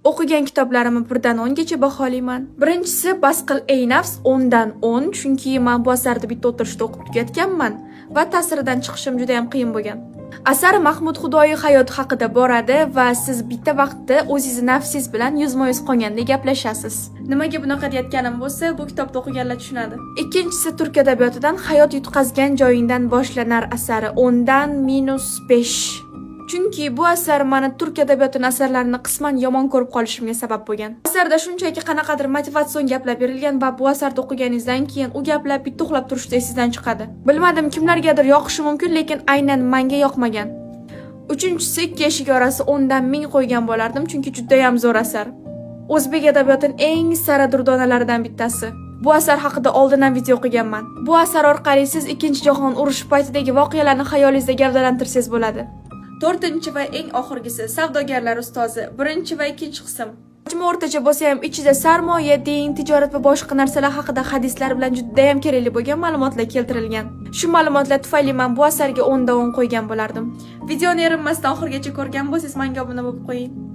O'qigan kitoblarimni 1 dan 10 gacha baholayman. Birinchisi Basqil ey nafs 10 dan 10, chunki men bu asarni bitta o'tirishda o'qib tugatganman va ta'siridan chiqishim juda ham qiyin bo'lgan. Asar Mahmud Xudoyi hayoti haqida boradi va siz bitta vaqtda o'zingiz nafsingiz bilan yuzma-yuz qolgandek gaplashasiz. Nimaga bunaqa deyotganim bo'lsa, bu kitobni o'qiganlar tushunadi. Ikkinchisi turk adabiyotidan Hayot yutqazgan joyingdan boshlanar asari 10 dan -5. Chunki bu asar meni turk adabiyoti asarlarini qisman yomon ko'rib qolishimga sabab bo'lgan. Asarda shunchaki qanaqadir motivatsion gaplar berilgan va bu asarni o'qiganingizdan keyin u gaplar bitta uxlab turishda esingizdan chiqadi. Bilmadim, kimlargadir yoqishi mumkin, lekin aynan menga yoqmagan. Uchinchisi Ikki eshik orasi 10 dan 1000 qo'ygan bo'lardim, chunki juda ham zo'r asar. O'zbek adabiyotining eng sara durdonalaridan bittasi. Bu asar haqida oldin ham video o'qiganman. Bu asar orqali siz Ikkinchi jahon urushi paytidagi voqealarni xayolingizda gavdalantirsangiz bo'ladi. To'rtinchi va eng oxirgisi Savdogarlar ustozi, birinchi va ikkinchi qism. Majmua o'rtacha bo'lsa ham ichida sarmoya, din, tijorat va boshqa narsalar haqida hadislar bilan juda ham kerakli bo'lgan ma'lumotlar keltirilgan. Shu ma'lumotlar tufayli men bu asarga 10 dan 10 qo'ygan bo'lardim. Videoni erinmasdan oxirigacha ko'rgan bo'lsangiz, menga obuna bo'lib qo'ying.